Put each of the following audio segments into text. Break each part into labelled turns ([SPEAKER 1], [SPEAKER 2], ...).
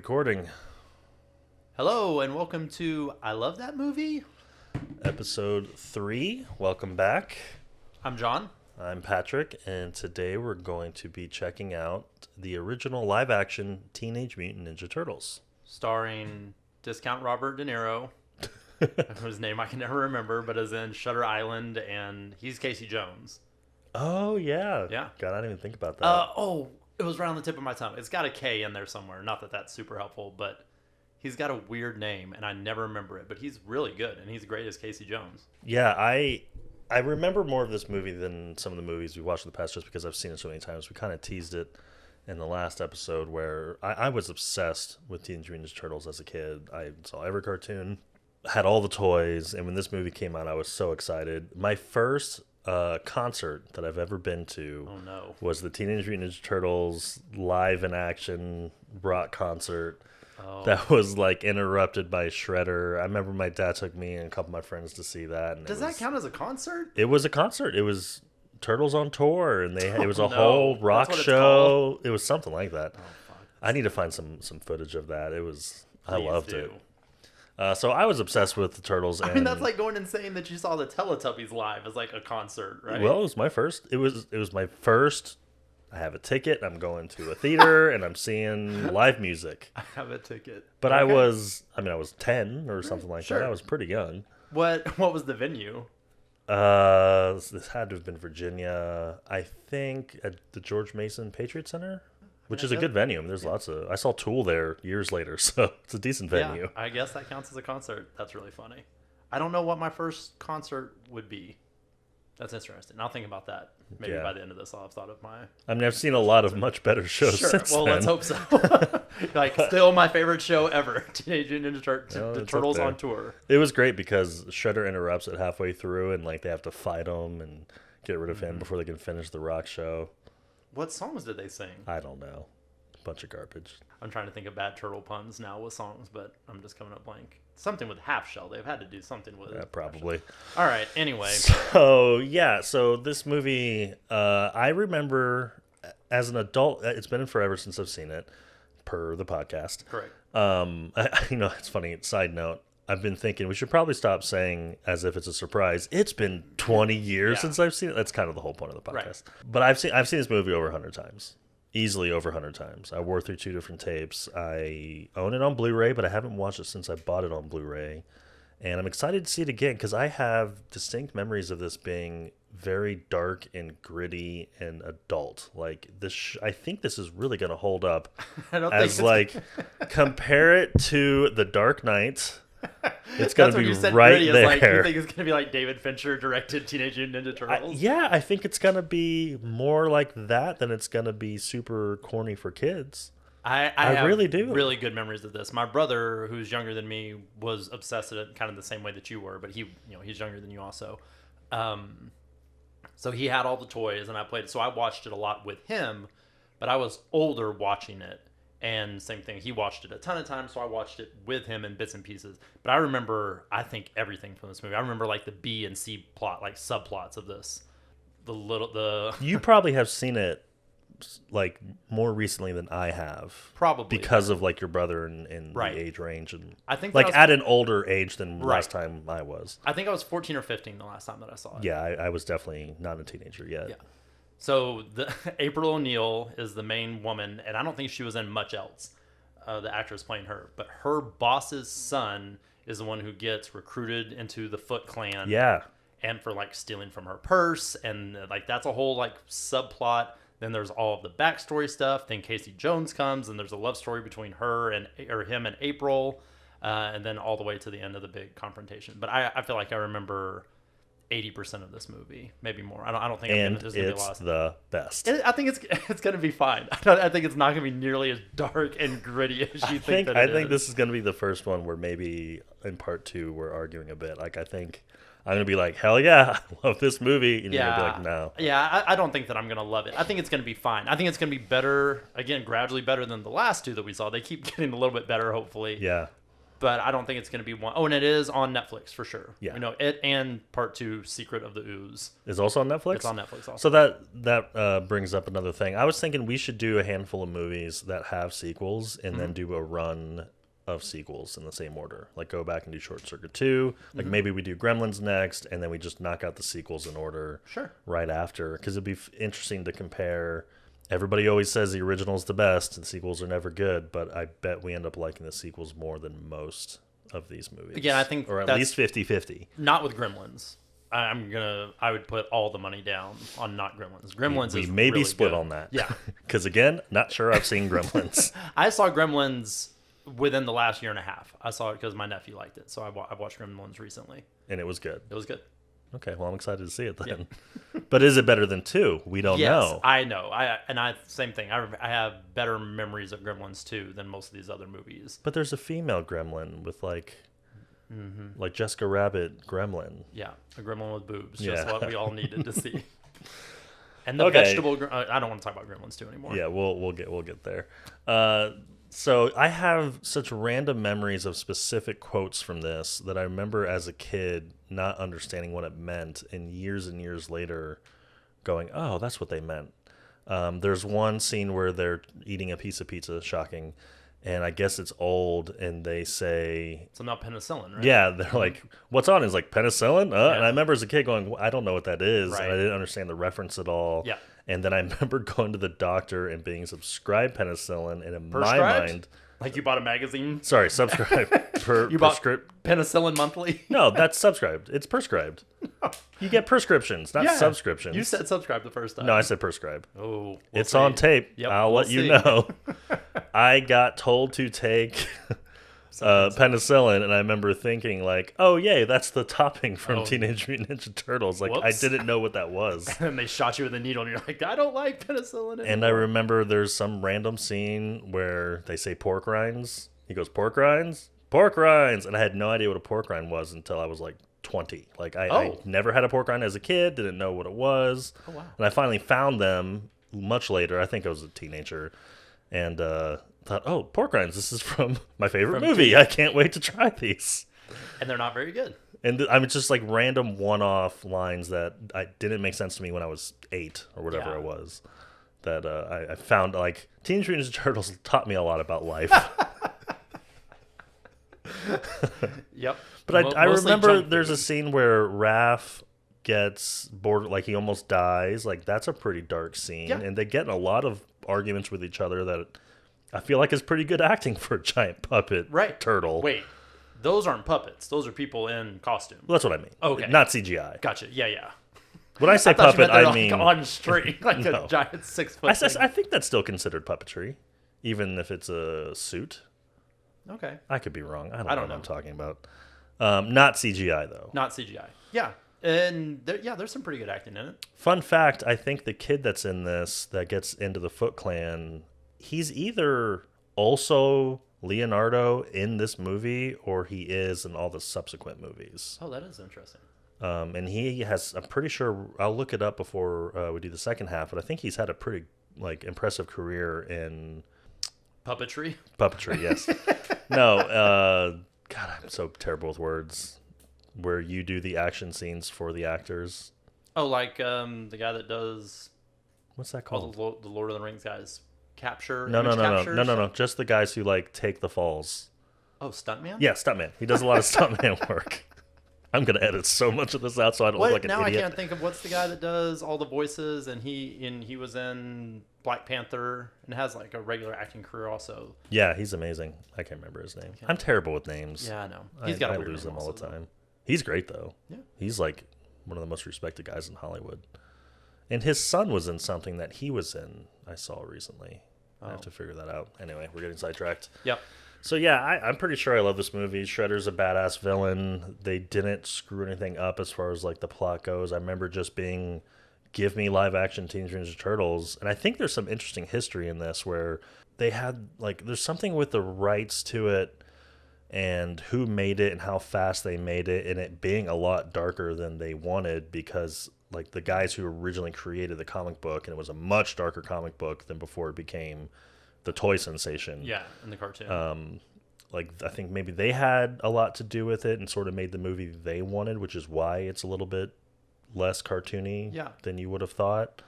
[SPEAKER 1] Recording.
[SPEAKER 2] Hello and welcome to I Love That Movie.
[SPEAKER 1] Episode 3. Welcome back.
[SPEAKER 2] I'm John.
[SPEAKER 1] I'm Patrick, and today we're going to be checking out the original live-action Teenage Mutant Ninja Turtles.
[SPEAKER 2] Starring Discount Robert De Niro, whose name I can never remember, but is in Shutter Island, and he's Casey Jones.
[SPEAKER 1] Oh, yeah.
[SPEAKER 2] Yeah.
[SPEAKER 1] God, I didn't even think about that.
[SPEAKER 2] It was right on the tip of my tongue. It's got a K in there somewhere. Not that that's super helpful, but he's got a weird name, and I never remember it. But he's really good, and he's great as Casey Jones.
[SPEAKER 1] Yeah, I remember more of this movie than some of the movies we watched in the past just because I've seen it so many times. We kind of teased it in the last episode where I was obsessed with Teenage Mutant Ninja Turtles as a kid. I saw every cartoon, had all the toys, and when this movie came out, I was so excited. My first concert that I've ever been to was the Teenage Mutant Ninja Turtles live in action rock concert. That was like interrupted by Shredder. I remember my dad took me and a couple of my friends to see that. And
[SPEAKER 2] Does that count as a concert?
[SPEAKER 1] It was a concert. It was Turtles on tour, and it was a whole rock show. It was something like that. I need to find some footage of that. I loved it. So I was obsessed with the Turtles.
[SPEAKER 2] I mean, that's like going and saying that you saw the Teletubbies live as like a concert, right?
[SPEAKER 1] Well, it was my first. It was my first. I have a ticket. I'm going to a theater and I'm seeing live music.
[SPEAKER 2] I have a ticket.
[SPEAKER 1] But okay. I was 10 or something like that. I was pretty young.
[SPEAKER 2] What was the venue?
[SPEAKER 1] This had to have been Virginia. I think at the George Mason Patriot Center. Which is a good venue. I mean, there's lots of... I saw Tool there years later, so it's a decent venue.
[SPEAKER 2] Yeah, I guess that counts as a concert. That's really funny. I don't know what my first concert would be. That's interesting. I'll think about that. Maybe by the end of this, I'll have thought of my...
[SPEAKER 1] I mean, I've seen a lot of much better shows since then.
[SPEAKER 2] Let's hope so. Still my favorite show ever. Teenage Mutant Ninja Turtles on tour.
[SPEAKER 1] It was great because Shredder interrupts it halfway through, and they have to fight him and get rid of him before they can finish the rock show.
[SPEAKER 2] What songs did they sing?
[SPEAKER 1] I don't know. A bunch of garbage.
[SPEAKER 2] I'm trying to think of bad turtle puns now with songs, but I'm just coming up blank. Something with half shell. They've had to do something with it.
[SPEAKER 1] Probably.
[SPEAKER 2] All right. Anyway.
[SPEAKER 1] So this movie, I remember as an adult, it's been forever since I've seen it, per the podcast.
[SPEAKER 2] Correct.
[SPEAKER 1] It's funny. Side note. I've been thinking we should probably stop saying as if it's a surprise. It's been 20 years since I've seen it. That's kind of the whole point of the podcast. Right. But I've seen this movie over 100 times. Easily over 100 times. I wore through 2 different tapes. I own it on Blu-ray, but I haven't watched it since I bought it on Blu-ray. And I'm excited to see it again because I have distinct memories of this being very dark and gritty and adult. Like this, I think this is really going to hold up compare it to The Dark Knight. It's going to be right there.
[SPEAKER 2] You think it's going to be like David Fincher directed Teenage Mutant Ninja Turtles?
[SPEAKER 1] I think it's going to be more like that than it's going to be super corny for kids.
[SPEAKER 2] I
[SPEAKER 1] really do.
[SPEAKER 2] Really good memories of this. My brother, who's younger than me, was obsessed with it kind of the same way that you were, but he's younger than you also. So he had all the toys, and I played it. So I watched it a lot with him, but I was older watching it. And same thing, he watched it a ton of times, so I watched it with him in bits and pieces. But I remember, I think, everything from this movie. I remember the B and C plot, subplots of this.
[SPEAKER 1] You probably have seen it more recently than I have.
[SPEAKER 2] Probably
[SPEAKER 1] because of your brother and
[SPEAKER 2] right.
[SPEAKER 1] the age range, and
[SPEAKER 2] I think
[SPEAKER 1] at an older age than last time I was.
[SPEAKER 2] I think I was 14 or 15 the last time that I saw it.
[SPEAKER 1] Yeah, I was definitely not a teenager yet.
[SPEAKER 2] Yeah. So April O'Neil is the main woman, and I don't think she was in much else, the actress playing her. But her boss's son is the one who gets recruited into the Foot Clan.
[SPEAKER 1] Yeah.
[SPEAKER 2] And for stealing from her purse, and that's a whole subplot. Then there's all of the backstory stuff. Then Casey Jones comes, and there's a love story between him and April, and then all the way to the end of the big confrontation. But I feel like I remember 80% of this movie, maybe more. I don't think
[SPEAKER 1] there's going to be a lot. It's the best.
[SPEAKER 2] I think it's going to be fine. I think it's not going to be nearly as dark and gritty as you think. I think
[SPEAKER 1] this is going to be the first one where maybe in part 2 we're arguing a bit. I think I'm going to be like, hell yeah, I love this movie. And you're going to be like, no.
[SPEAKER 2] Yeah, I don't think that I'm going to love it. I think it's going to be fine. I think it's going to be better, again, gradually better than the last 2 that we saw. They keep getting a little bit better, hopefully.
[SPEAKER 1] Yeah.
[SPEAKER 2] but I don't think it's going to be one. Oh, and it is on Netflix for sure.
[SPEAKER 1] Yeah.
[SPEAKER 2] You know, it and part 2, Secret of the Ooze.
[SPEAKER 1] Is also on Netflix?
[SPEAKER 2] It's on Netflix also.
[SPEAKER 1] So that brings up another thing. I was thinking we should do a handful of movies that have sequels and then do a run of sequels in the same order. Like go back and do Short Circuit 2. Like maybe we do Gremlins next and then we just knock out the sequels in order
[SPEAKER 2] Sure.
[SPEAKER 1] right after. Because it'd be interesting to compare. Everybody always says the original's the best and sequels are never good, but I bet we end up liking the sequels more than most of these movies.
[SPEAKER 2] Again, I think
[SPEAKER 1] or at
[SPEAKER 2] that's-
[SPEAKER 1] least 50-50.
[SPEAKER 2] Not with Gremlins. I would put all the money down on not Gremlins. Gremlins
[SPEAKER 1] We
[SPEAKER 2] is
[SPEAKER 1] may
[SPEAKER 2] really
[SPEAKER 1] be split
[SPEAKER 2] good.
[SPEAKER 1] on that.
[SPEAKER 2] Yeah.
[SPEAKER 1] Because again, not sure I've seen Gremlins.
[SPEAKER 2] I saw Gremlins within the last year and a half. I saw it because my nephew liked it, so I watched Gremlins recently.
[SPEAKER 1] And it was good.
[SPEAKER 2] It was good.
[SPEAKER 1] Okay, well, I'm excited to see it then. But is it better than 2? We don't know.
[SPEAKER 2] I know. Same thing. I have better memories of Gremlins 2 than most of these other movies.
[SPEAKER 1] But there's a female gremlin with like Jessica Rabbit gremlin.
[SPEAKER 2] Yeah, a gremlin with boobs,
[SPEAKER 1] Yeah.
[SPEAKER 2] just what we all needed to see. And the
[SPEAKER 1] Okay.
[SPEAKER 2] vegetable. I don't want to talk about Gremlins 2 anymore.
[SPEAKER 1] Yeah, we'll get there. So I have such random memories of specific quotes from this that I remember as a kid not understanding what it meant, and years later going, "Oh, that's what they meant." There's one scene where they're eating a piece of pizza, shocking, and I guess it's old, and they say,
[SPEAKER 2] So not penicillin, right?
[SPEAKER 1] yeah, they're like, "What's on?" It's like penicillin.
[SPEAKER 2] Yeah.
[SPEAKER 1] And I remember as a kid going, "I don't know what that is,"
[SPEAKER 2] Right.
[SPEAKER 1] and I didn't understand the reference at all.
[SPEAKER 2] Yeah.
[SPEAKER 1] And then I remember going to the doctor and being prescribed penicillin, and in my
[SPEAKER 2] Prescribed?
[SPEAKER 1] mind,
[SPEAKER 2] Like you bought a magazine.
[SPEAKER 1] sorry, subscribe
[SPEAKER 2] You bought
[SPEAKER 1] prescript.
[SPEAKER 2] penicillin monthly.
[SPEAKER 1] No, that's subscribed. It's prescribed. You get prescriptions, not subscriptions.
[SPEAKER 2] You said subscribe the first time.
[SPEAKER 1] no, I said prescribe.
[SPEAKER 2] Oh, we'll
[SPEAKER 1] It's
[SPEAKER 2] see.
[SPEAKER 1] on tape.
[SPEAKER 2] Yep,
[SPEAKER 1] I'll
[SPEAKER 2] we'll
[SPEAKER 1] let you
[SPEAKER 2] see.
[SPEAKER 1] know. I got told to take penicillin, and I remember thinking like, "Oh, yay, that's the topping from
[SPEAKER 2] Oh.
[SPEAKER 1] Teenage Mutant Ninja Turtles." Like I
[SPEAKER 2] Whoops.
[SPEAKER 1] didn't know what that was.
[SPEAKER 2] And they shot you with a needle, and you're like, I don't like penicillin anymore.
[SPEAKER 1] And I remember there's some random scene where they say pork rinds. He goes, "Pork rinds? Pork rinds." And I had no idea what a pork rind was until I was like 20. Like I never had a pork rind as a kid, didn't know what it was.
[SPEAKER 2] Oh, wow.
[SPEAKER 1] And I finally found them much later. I think I was a teenager. And thought, "Oh, pork rinds, this is from my favorite
[SPEAKER 2] From
[SPEAKER 1] movie.
[SPEAKER 2] Teen.
[SPEAKER 1] I can't wait to try these."
[SPEAKER 2] And they're not very good.
[SPEAKER 1] And I mean, just like random one-off lines that didn't make sense to me when I was 8 or whatever
[SPEAKER 2] Yeah.
[SPEAKER 1] I was. That I found like Teenage Mutant Ninja Turtles taught me a lot about life.
[SPEAKER 2] Yep.
[SPEAKER 1] But I
[SPEAKER 2] Mostly
[SPEAKER 1] remember
[SPEAKER 2] junk
[SPEAKER 1] there's a
[SPEAKER 2] food.
[SPEAKER 1] scene where Raph gets bored, like he almost dies. Like that's a pretty dark scene,
[SPEAKER 2] Yeah.
[SPEAKER 1] and they get in a lot of arguments with each other that I feel like is pretty good acting for a giant puppet turtle.
[SPEAKER 2] Wait, those aren't puppets. Those are people in costume.
[SPEAKER 1] Well, that's what I mean.
[SPEAKER 2] Okay.
[SPEAKER 1] Not CGI.
[SPEAKER 2] Gotcha. Yeah.
[SPEAKER 1] When I say
[SPEAKER 2] thought you
[SPEAKER 1] puppet,
[SPEAKER 2] meant they're
[SPEAKER 1] I
[SPEAKER 2] like
[SPEAKER 1] mean
[SPEAKER 2] on string, like
[SPEAKER 1] No.
[SPEAKER 2] a giant 6 foot.
[SPEAKER 1] I think that's still considered puppetry, even if it's a suit.
[SPEAKER 2] Okay.
[SPEAKER 1] I could be wrong. I don't know what I'm talking about. Not CGI though.
[SPEAKER 2] Not CGI. Yeah. And there's some pretty good acting in it.
[SPEAKER 1] Fun fact, I think the kid that's in this that gets into the Foot Clan, he's either also Leonardo in this movie or he is in all the subsequent movies.
[SPEAKER 2] Oh, that is interesting.
[SPEAKER 1] And he has, I'm pretty sure, I'll look it up before we do the second half, but I think he's had a pretty impressive career in
[SPEAKER 2] Puppetry.
[SPEAKER 1] puppetry, yes. No, God, I'm so terrible with words. Where you do the action scenes for the actors.
[SPEAKER 2] Oh, like the guy that does
[SPEAKER 1] What's that
[SPEAKER 2] all
[SPEAKER 1] called?
[SPEAKER 2] the Lord of the Rings guys. Capture.
[SPEAKER 1] No.
[SPEAKER 2] image captures?
[SPEAKER 1] No. Just the guys who take the falls.
[SPEAKER 2] Oh, stuntman.
[SPEAKER 1] Yeah, stuntman. He does a lot of stuntman work. I'm gonna edit so much of this out so I don't
[SPEAKER 2] What?
[SPEAKER 1] look like an
[SPEAKER 2] Now
[SPEAKER 1] idiot.
[SPEAKER 2] I can't think of what's the guy that does all the voices, and he was in Black Panther and has like a regular acting career also.
[SPEAKER 1] Yeah, he's amazing. I can't remember his name. I'm terrible with names.
[SPEAKER 2] Yeah, I know.
[SPEAKER 1] I,
[SPEAKER 2] He's got a
[SPEAKER 1] I
[SPEAKER 2] weird
[SPEAKER 1] lose
[SPEAKER 2] name
[SPEAKER 1] them all
[SPEAKER 2] also,
[SPEAKER 1] the time. He's great though.
[SPEAKER 2] Yeah.
[SPEAKER 1] He's like one of the most respected guys in Hollywood. And his son was in something that he was in. I saw recently. I have to figure that out. Anyway, we're getting sidetracked.
[SPEAKER 2] Yep.
[SPEAKER 1] So yeah, I'm pretty sure I love this movie. Shredder's a badass villain. They didn't screw anything up as far as the plot goes. I remember just being, give me live action Teenage Mutant Ninja Turtles. And I think there's some interesting history in this where they had there's something with the rights to it and who made it and how fast they made it, and it being a lot darker than they wanted because the guys who originally created the comic book, and it was a much darker comic book than before it became the toy sensation.
[SPEAKER 2] Yeah, in the cartoon.
[SPEAKER 1] like I think maybe they had a lot to do with it and sort of made the movie they wanted, which is why it's a little bit less cartoony than you would have thought.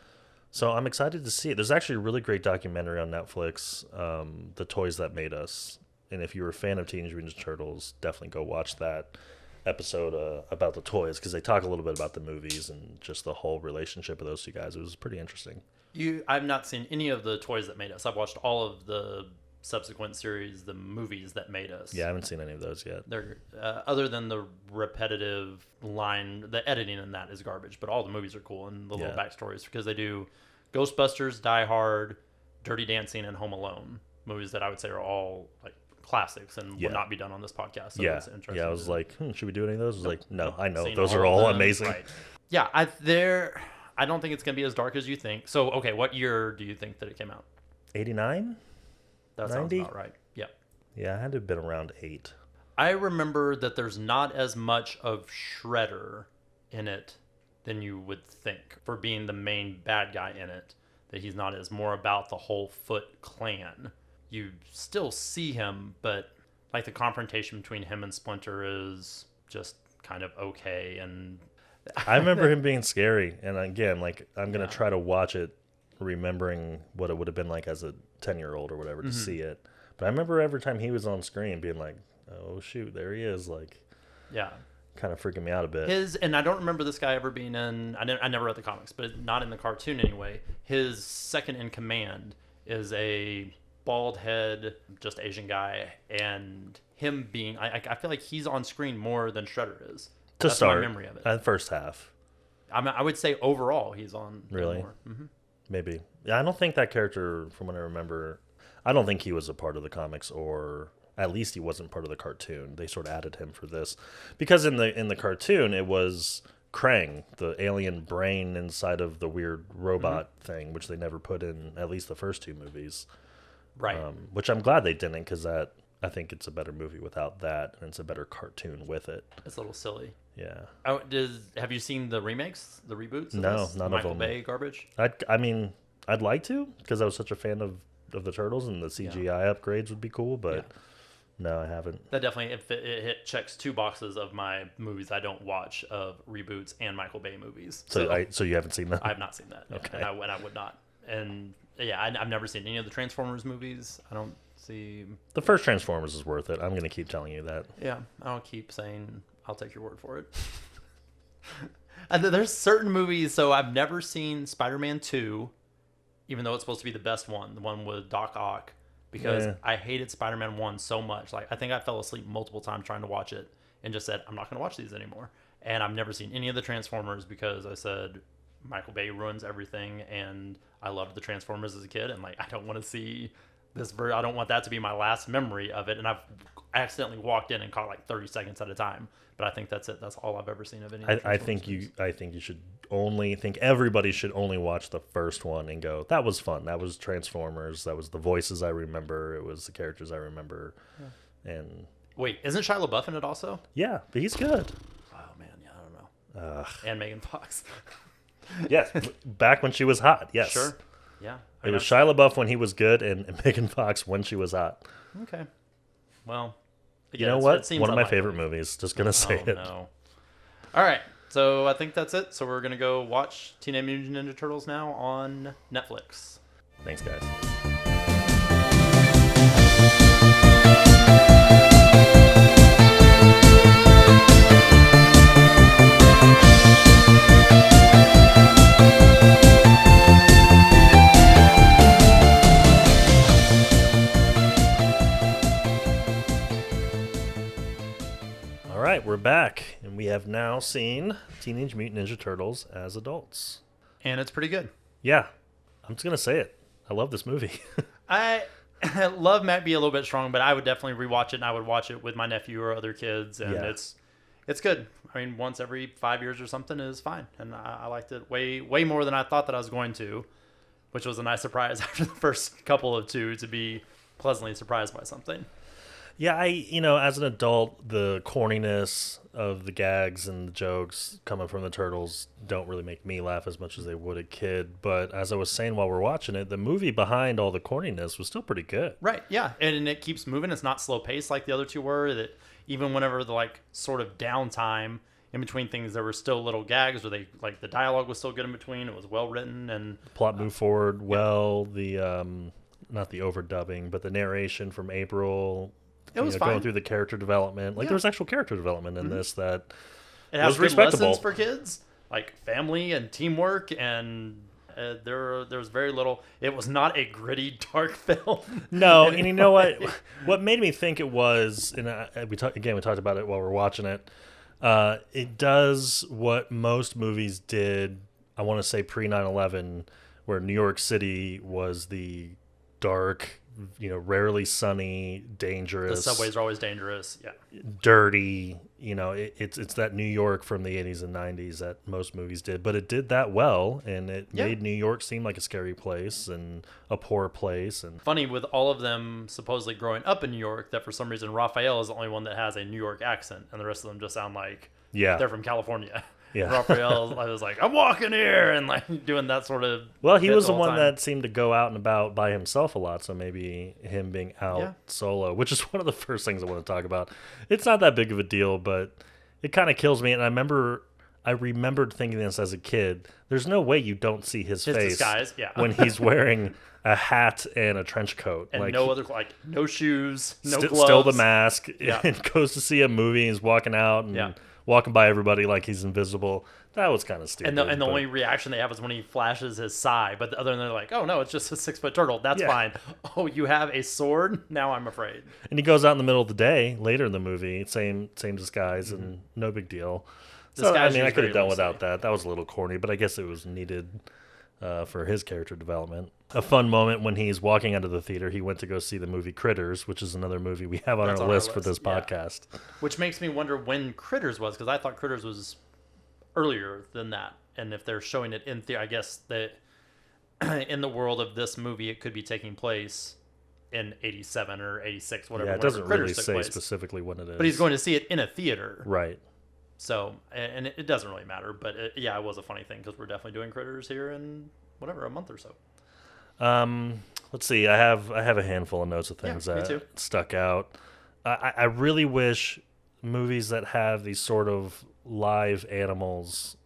[SPEAKER 1] So I'm excited to see it. There's actually a really great documentary on Netflix, The Toys That Made Us. And if you were a fan of Teenage Mutant Ninja Turtles, definitely go watch that episode about the toys, because they talk a little bit about the movies and just the whole relationship of those two guys. It was pretty interesting.
[SPEAKER 2] I've not seen any of the Toys That Made Us. I've watched all of the subsequent series, the movies that made us.
[SPEAKER 1] Yeah, I haven't seen any of those yet.
[SPEAKER 2] They're other than the repetitive line, the editing in that is garbage, but all the movies are cool and the little backstories, because they do Ghostbusters, Die Hard, Dirty Dancing, and Home Alone, movies that I would say are all like classics and would not be done on this podcast. So it's interesting.
[SPEAKER 1] Yeah, I was like, should we do any of those? I was like, no, I know.
[SPEAKER 2] Seen
[SPEAKER 1] Those are all
[SPEAKER 2] them.
[SPEAKER 1] amazing.
[SPEAKER 2] Right. Yeah, I don't think it's going to be as dark as you think. So, okay, what year do you think that it came out?
[SPEAKER 1] 89?
[SPEAKER 2] That
[SPEAKER 1] 90?
[SPEAKER 2] sounds about right. Yeah.
[SPEAKER 1] Yeah, I had to have been around 8.
[SPEAKER 2] I remember that there's not as much of Shredder in it than you would think for being the main bad guy in it. That he's not as more about the whole Foot clan. You still see him, but like the confrontation between him and Splinter is just kind of okay. And
[SPEAKER 1] I remember him being scary. And again, like I'm going to try to watch it remembering what it would have been like as a 10-year-old or whatever to see it. But I remember every time he was on screen being like, oh shoot, there he is, like kind of freaking me out a bit.
[SPEAKER 2] And I don't remember this guy ever being in, I never read the comics, but not in the cartoon anyway. His second in command is a bald head, just Asian guy, and him being, I feel like he's on screen more than Shredder is.
[SPEAKER 1] That's start,
[SPEAKER 2] my memory of it.
[SPEAKER 1] The first half.
[SPEAKER 2] I would say overall he's on
[SPEAKER 1] really
[SPEAKER 2] more. Mm-hmm.
[SPEAKER 1] Maybe. Yeah, I don't think that character, from what I remember, I don't think he was a part of the comics, or at least he wasn't part of the cartoon. They sort of added him for this, because in the cartoon it was Krang, the alien brain inside of the weird robot thing, which they never put in at least the first 2 movies.
[SPEAKER 2] Right.
[SPEAKER 1] Which I'm glad they didn't, because that, I think it's a better movie without that, and it's a better cartoon with it.
[SPEAKER 2] It's a little silly.
[SPEAKER 1] Yeah.
[SPEAKER 2] Oh, have you seen the remakes, the reboots?
[SPEAKER 1] No,
[SPEAKER 2] this?
[SPEAKER 1] none of
[SPEAKER 2] Michael
[SPEAKER 1] them.
[SPEAKER 2] Bay garbage.
[SPEAKER 1] I mean, I'd like to, because I was such a fan of the Turtles, and the CGI upgrades would be cool, but no, I haven't.
[SPEAKER 2] That definitely it checks 2 boxes of my movies I don't watch, of reboots and Michael Bay movies.
[SPEAKER 1] So you haven't seen that?
[SPEAKER 2] I have not seen that.
[SPEAKER 1] Okay.
[SPEAKER 2] And I would not. And yeah, I've never seen any of the Transformers movies. I don't see.
[SPEAKER 1] The first Transformers is worth it. I'm going to keep telling you that.
[SPEAKER 2] Yeah, I'll keep saying I'll take your word for it. And there's certain movies, so I've never seen Spider-Man 2, even though it's supposed to be the best one, the one with Doc Ock, because I hated Spider-Man 1 so much. Like, I think I fell asleep multiple times trying to watch it and just said, I'm not going to watch these anymore. And I've never seen any of the Transformers because I said Michael Bay ruins everything, and I loved the Transformers as a kid, and like I don't want to see this. I don't want that to be my last memory of it. And I've accidentally walked in and caught like 30 seconds at a time. But I think that's it. That's all I've ever seen of any.
[SPEAKER 1] I think you should everybody should only watch the first one and go, that was fun. That was Transformers. That was the voices I remember. It was the characters I remember. Yeah. And
[SPEAKER 2] wait, isn't Shia LaBeouf in it also?
[SPEAKER 1] Yeah, but he's good.
[SPEAKER 2] Oh man, yeah, I don't know. And Megan Fox.
[SPEAKER 1] Yes, back when she was hot. Yes,
[SPEAKER 2] sure. Yeah,
[SPEAKER 1] it was Shia LaBeouf when he was good, and Megan Fox when she was hot.
[SPEAKER 2] Okay. Well,
[SPEAKER 1] you know what? One of my favorite movies. Just gonna say it.
[SPEAKER 2] No. All right. So I think that's it. So we're gonna go watch Teenage Mutant Ninja Turtles now on Netflix.
[SPEAKER 1] Thanks, guys. We're back, and we have now seen Teenage Mutant Ninja Turtles as adults.
[SPEAKER 2] And it's pretty good.
[SPEAKER 1] Yeah. I'm just going to say it. I love this movie.
[SPEAKER 2] I love might be a little bit strong, but I would definitely rewatch it, and I would watch it with my nephew or other kids, and it's good. I mean, once every 5 years or something is fine, and I liked it way more than I thought that I was going to, which was a nice surprise after the first couple of 2 to be pleasantly surprised by something.
[SPEAKER 1] Yeah, as an adult, the corniness of the gags and the jokes coming from the turtles don't really make me laugh as much as they would a kid. But as I was saying while we're watching it, the movie behind all the corniness was still pretty good.
[SPEAKER 2] Right. Yeah. And it keeps moving. It's not slow paced like the other two were. That even whenever the like sort of downtime in between things, there were still little gags where they like the dialogue was still good in between. It was well written and
[SPEAKER 1] Plot moved forward well. The not the overdubbing, but the narration from April.
[SPEAKER 2] it was
[SPEAKER 1] Going
[SPEAKER 2] fine.
[SPEAKER 1] through the character development. Like
[SPEAKER 2] Yeah.
[SPEAKER 1] there was actual character development in this that
[SPEAKER 2] It has
[SPEAKER 1] was
[SPEAKER 2] good
[SPEAKER 1] respectable.
[SPEAKER 2] lessons for kids, like family and teamwork, and there was very little. It was not a gritty, dark film.
[SPEAKER 1] No, and you know what? What made me think it was, and we talked about it while we are watching it. It does what most movies did. I want to say pre 9/11, where New York City was the dark, rarely sunny,
[SPEAKER 2] The
[SPEAKER 1] dangerous,
[SPEAKER 2] subways are always dangerous. Yeah.
[SPEAKER 1] dirty. It's that New York from the 80s and 90s that most movies did, but it did that well, and it
[SPEAKER 2] Yeah.
[SPEAKER 1] made New York seem like a scary place and a poor place. And
[SPEAKER 2] Funny with all of them supposedly growing up in New York, that for some reason Raphael is the only one that has a New York accent, and the rest of them just sound like
[SPEAKER 1] yeah,
[SPEAKER 2] they're from California.
[SPEAKER 1] Yeah.
[SPEAKER 2] Raphael I was like, I'm walking here, and like doing that sort of.
[SPEAKER 1] well, he
[SPEAKER 2] bit
[SPEAKER 1] was the
[SPEAKER 2] whole
[SPEAKER 1] one
[SPEAKER 2] time.
[SPEAKER 1] that seemed to go out and about by himself a lot, so maybe him being out
[SPEAKER 2] Yeah.
[SPEAKER 1] solo, which is one of the first things I want to talk about. It's not that big of a deal, but it kind of kills me. And I remembered thinking this as a kid. There's no way you don't see his
[SPEAKER 2] His
[SPEAKER 1] face
[SPEAKER 2] disguise, yeah.
[SPEAKER 1] when he's wearing a hat and a trench coat.
[SPEAKER 2] and
[SPEAKER 1] like,
[SPEAKER 2] no other like no shoes, no
[SPEAKER 1] sti-
[SPEAKER 2] gloves.
[SPEAKER 1] still the mask,
[SPEAKER 2] Yeah.
[SPEAKER 1] and goes to see a movie and he's walking out and
[SPEAKER 2] Yeah.
[SPEAKER 1] walking by everybody like he's invisible. That was kind of stupid.
[SPEAKER 2] And the
[SPEAKER 1] but-
[SPEAKER 2] only reaction they have is when he flashes his sai. But the other than they're like, oh no, it's just a 6-foot turtle. That's
[SPEAKER 1] Yeah.
[SPEAKER 2] fine. Oh, you have a sword? Now I'm afraid.
[SPEAKER 1] And he goes out in the middle of the day later in the movie, same disguise, and no big deal. So I
[SPEAKER 2] Disguise
[SPEAKER 1] mean, I
[SPEAKER 2] used
[SPEAKER 1] could have
[SPEAKER 2] very
[SPEAKER 1] done without
[SPEAKER 2] loosely.
[SPEAKER 1] that. That was a little corny, but I guess it was needed for his character development. A fun moment when he's walking out of the theater. He went to go see the movie Critters, which is another movie we have on
[SPEAKER 2] That's
[SPEAKER 1] our
[SPEAKER 2] on our
[SPEAKER 1] list for this
[SPEAKER 2] list, yeah.
[SPEAKER 1] podcast.
[SPEAKER 2] Which makes me wonder when Critters was, because I thought Critters was earlier than that. And if they're showing it in theater, I guess that in the world of this movie, it could be taking place in 87 or 86, whatever.
[SPEAKER 1] Yeah, it
[SPEAKER 2] whenever
[SPEAKER 1] doesn't
[SPEAKER 2] Critters
[SPEAKER 1] really
[SPEAKER 2] took
[SPEAKER 1] say
[SPEAKER 2] place.
[SPEAKER 1] specifically when it is.
[SPEAKER 2] But he's going to see it in a theater.
[SPEAKER 1] right.
[SPEAKER 2] So, and it doesn't really matter. But yeah, it was a funny thing because we're definitely doing Critters here in whatever, a month or so.
[SPEAKER 1] Let's see. I have a handful of notes of things
[SPEAKER 2] Yeah, me
[SPEAKER 1] that
[SPEAKER 2] too.
[SPEAKER 1] stuck out. I really wish movies that have these sort of live animals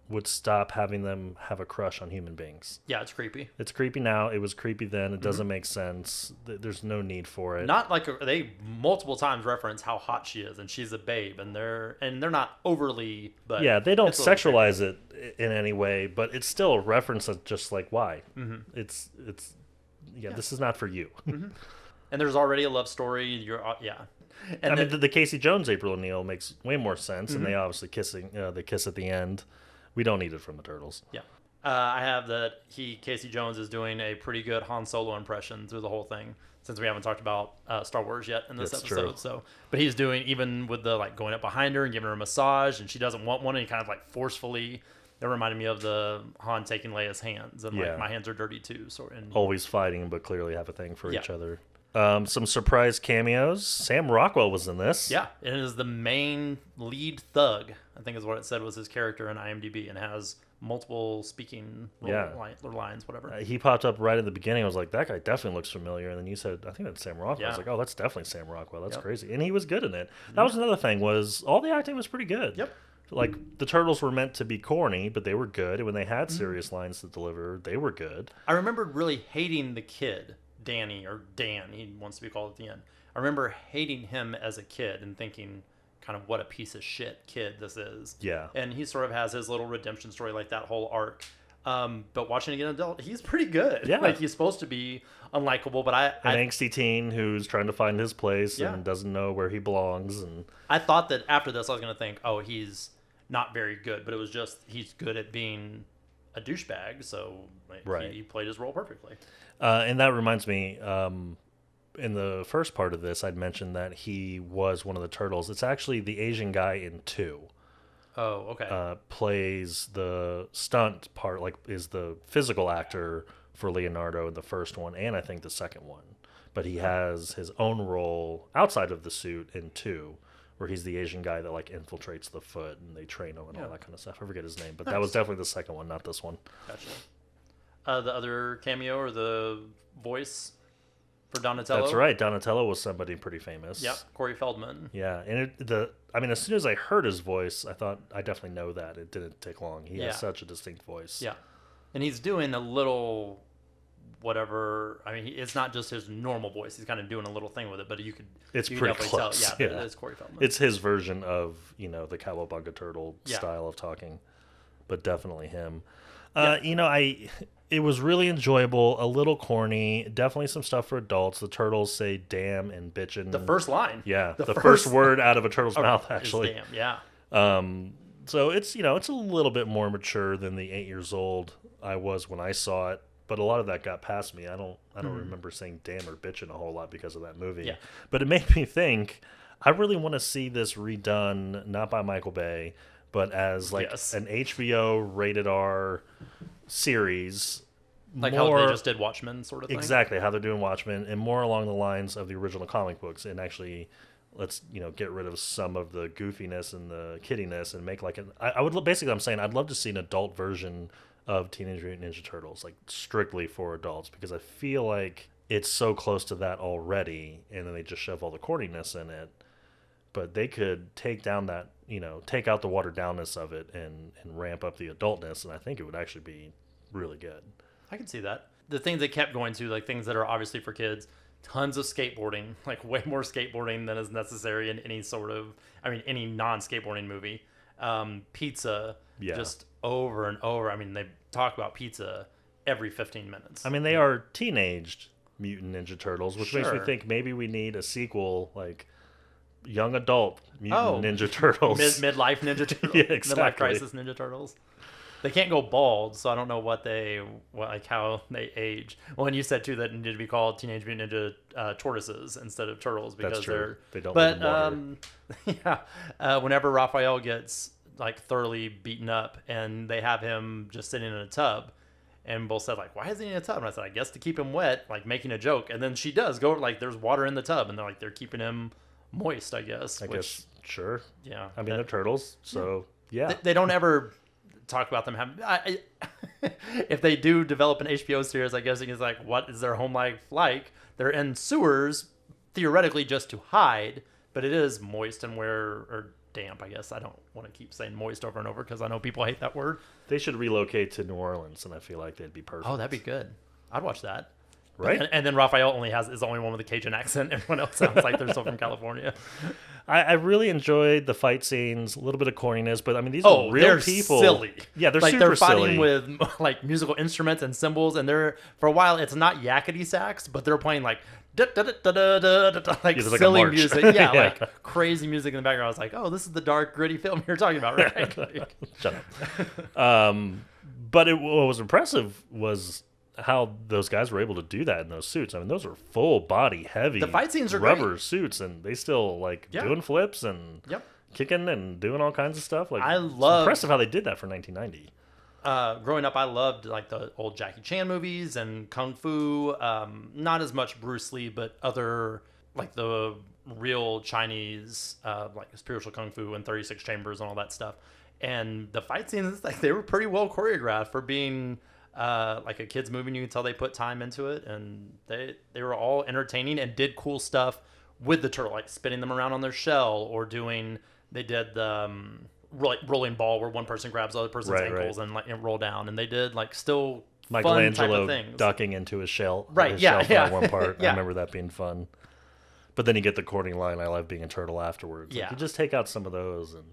[SPEAKER 1] would stop having them have a crush on human beings.
[SPEAKER 2] Yeah, it's creepy.
[SPEAKER 1] It's creepy now. It was creepy then.
[SPEAKER 2] Mm-hmm.
[SPEAKER 1] It doesn't make sense. There's no need for it.
[SPEAKER 2] Not like they multiple times reference how hot she is, and she's a babe, and they're not overly, but
[SPEAKER 1] Yeah, they don't
[SPEAKER 2] it's a little
[SPEAKER 1] sexualize it in any way, but it's still a reference of just like why.
[SPEAKER 2] Mm-hmm.
[SPEAKER 1] It's this is not for you.
[SPEAKER 2] And there's already a love story. You're yeah, and
[SPEAKER 1] I
[SPEAKER 2] then,
[SPEAKER 1] mean, the Casey Jones April O'Neil makes way more sense, and they
[SPEAKER 2] Mm-hmm.
[SPEAKER 1] obviously they kiss at the end. We don't need it from the Turtles.
[SPEAKER 2] yeah. I have that Casey Jones is doing a pretty good Han Solo impression through the whole thing. Since we haven't talked about Star Wars yet in this
[SPEAKER 1] That's
[SPEAKER 2] episode,
[SPEAKER 1] true.
[SPEAKER 2] so but he's doing even with the like going up behind her and giving her a massage, and she doesn't want one, and he kind of like forcefully. That reminded me of the Han taking Leia's hands, and
[SPEAKER 1] Yeah.
[SPEAKER 2] like my hands are dirty too. So and
[SPEAKER 1] Always fighting, but clearly have a thing for
[SPEAKER 2] Yeah.
[SPEAKER 1] each other. Some surprise cameos. Sam Rockwell was in this.
[SPEAKER 2] yeah, it is the main lead thug. I think is what it said was his character in IMDb, and has multiple speaking
[SPEAKER 1] Yeah.
[SPEAKER 2] lines, whatever.
[SPEAKER 1] He popped up right at the beginning. I was like, that guy definitely looks familiar. And then you said, I think that's Sam Rockwell. I was
[SPEAKER 2] Yeah.
[SPEAKER 1] like, oh, that's definitely Sam Rockwell. That's
[SPEAKER 2] Yep.
[SPEAKER 1] crazy. And he was good in it. That was another thing was all the acting was pretty good.
[SPEAKER 2] Yep.
[SPEAKER 1] Like the Turtles were meant to be corny, but they were good. And when they had
[SPEAKER 2] Mm-hmm.
[SPEAKER 1] serious lines to deliver, they were good.
[SPEAKER 2] I remember really hating the kid, Danny or Dan. He wants to be called at the end. I remember hating him as a kid and thinking, kind of what a piece of shit kid this is.
[SPEAKER 1] Yeah.
[SPEAKER 2] And he sort of has his little redemption story, like that whole arc. But watching again, adult, he's pretty good.
[SPEAKER 1] Yeah.
[SPEAKER 2] Like he's supposed to be unlikable, but
[SPEAKER 1] An
[SPEAKER 2] I
[SPEAKER 1] angsty teen who's trying to find his place
[SPEAKER 2] Yeah.
[SPEAKER 1] and doesn't know where he belongs. And
[SPEAKER 2] I thought that after this, I was going to think, oh, he's not very good, but it was just he's good at being a douchebag, so like,
[SPEAKER 1] Right.
[SPEAKER 2] he played his role perfectly.
[SPEAKER 1] and that reminds me, in the first part of this, I'd mentioned that he was one of the Turtles. It's actually the Asian guy in 2.
[SPEAKER 2] Oh, okay.
[SPEAKER 1] Plays the stunt part, like is the physical actor for Leonardo in the first one, and I think the second one. but he has his own role outside of the suit in 2, where he's the Asian guy that like infiltrates the Foot and they train him and all that kind of stuff. I forget his name, but that was definitely the second one, not this one.
[SPEAKER 2] Gotcha. The other cameo or the voice for Donatello.
[SPEAKER 1] That's right. Donatello was somebody pretty famous.
[SPEAKER 2] Yep, Corey Feldman.
[SPEAKER 1] Yeah, and as soon as I heard his voice, I thought I definitely know that. It didn't take long. He has such a distinct voice.
[SPEAKER 2] Yeah, and he's doing a little whatever. I mean, it's not just his normal voice. He's kind of doing a little thing with it, but
[SPEAKER 1] it's
[SPEAKER 2] you
[SPEAKER 1] pretty
[SPEAKER 2] can
[SPEAKER 1] close.
[SPEAKER 2] Tell, yeah, it's Corey Feldman.
[SPEAKER 1] It's his version of the Cowabunga Turtle style of talking, but definitely him. It was really enjoyable, a little corny, definitely some stuff for adults. The turtles say damn and bitchin'.
[SPEAKER 2] The first line.
[SPEAKER 1] Yeah, the first word out of a turtle's mouth, actually.
[SPEAKER 2] Damn, yeah.
[SPEAKER 1] So it's it's a little bit more mature than the 8 years old I was when I saw it, but a lot of that got past me. I don't remember saying damn or bitchin' a whole lot because of that movie.
[SPEAKER 2] Yeah.
[SPEAKER 1] But it made me think, I really want to see this redone, not by Michael Bay, but as like an HBO rated R series,
[SPEAKER 2] like how they just did Watchmen sort of thing.
[SPEAKER 1] Exactly how they're doing Watchmen, and more along the lines of the original comic books, and actually let's get rid of some of the goofiness and the kiddiness and make like I would basically, I'm saying I'd love to see an adult version of Teenage Mutant Ninja Turtles, like strictly for adults, because I feel like it's so close to that already, and then they just shove all the corniness in it. But they could take down that, take out the watered downness of it and ramp up the adultness, and I think it would actually be really good.
[SPEAKER 2] I can see that. The things they kept going to, like things that are obviously for kids, tons of skateboarding, like way more skateboarding than is necessary in any any non-skateboarding movie. Pizza, just over and over. I mean, they talk about pizza every 15 minutes.
[SPEAKER 1] I mean, they are teenaged Mutant Ninja Turtles, which makes me think maybe we need a sequel, like young adult Mutant Ninja Turtles.
[SPEAKER 2] Midlife Ninja Turtles.
[SPEAKER 1] Yeah, exactly.
[SPEAKER 2] Midlife Crisis Ninja Turtles. They can't go bald, so I don't know how they age. Well, and you said too that it needed to be called Teenage Mutant Ninja Tortoises instead of turtles because
[SPEAKER 1] they don't live in water.
[SPEAKER 2] Whenever Raphael gets like thoroughly beaten up and they have him just sitting in a tub, and Bull said like, "Why is he in a tub?" And I said, "I guess to keep him wet," like making a joke. And then she does go like, "There's water in the tub," and they're keeping him moist, I guess.
[SPEAKER 1] Sure.
[SPEAKER 2] Yeah.
[SPEAKER 1] I mean, they're turtles, so yeah.
[SPEAKER 2] They don't ever talk about them having. If they do develop an HBO series, I guess it's like, what is their home life like? They're in sewers, theoretically, just to hide, but it is moist and or damp. I guess I don't want to keep saying moist over and over because I know people hate that word.
[SPEAKER 1] They should relocate to New Orleans, and I feel like they'd be perfect.
[SPEAKER 2] Oh, that'd be good. I'd watch that.
[SPEAKER 1] Right?
[SPEAKER 2] And then Raphael is the only one with a Cajun accent. Everyone else sounds like they're still from California.
[SPEAKER 1] I really enjoyed the fight scenes, a little bit of corniness, but I mean, these are real people.
[SPEAKER 2] Silly.
[SPEAKER 1] Yeah, they're
[SPEAKER 2] like
[SPEAKER 1] super
[SPEAKER 2] they're fighting
[SPEAKER 1] silly.
[SPEAKER 2] with like musical instruments and cymbals, and they're for a while it's not yakety sax, but they're playing like da da da da da da da, like silly music. Yeah, like crazy music in the background. I was like, oh, this is the dark, gritty film you're talking about, right? Like,
[SPEAKER 1] shut up. But what was impressive was how those guys were able to do that in those suits. I mean, those are full body, heavy.
[SPEAKER 2] The fight scenes are
[SPEAKER 1] rubber
[SPEAKER 2] great.
[SPEAKER 1] Suits, and they still doing flips and kicking and doing all kinds of stuff. Like, it's impressive how they did that for 1990.
[SPEAKER 2] Growing up, I loved like the old Jackie Chan movies and Kung Fu. Not as much Bruce Lee, but other like the real Chinese, like spiritual Kung Fu and 36 Chambers and all that stuff. And the fight scenes, like they were pretty well choreographed for being like a kids movie. You can tell they put time into it, and they were all entertaining and did cool stuff with the turtle, like spinning them around on their shell, or they did the rolling ball where one person grabs the other person's ankles and like roll down, and they did like still fun type of things.
[SPEAKER 1] Ducking into his shell,
[SPEAKER 2] shell
[SPEAKER 1] for one part. I remember that being fun. But then you get the corny line, "I love being a turtle" afterwards.
[SPEAKER 2] Yeah,
[SPEAKER 1] like, you just take out some of those, and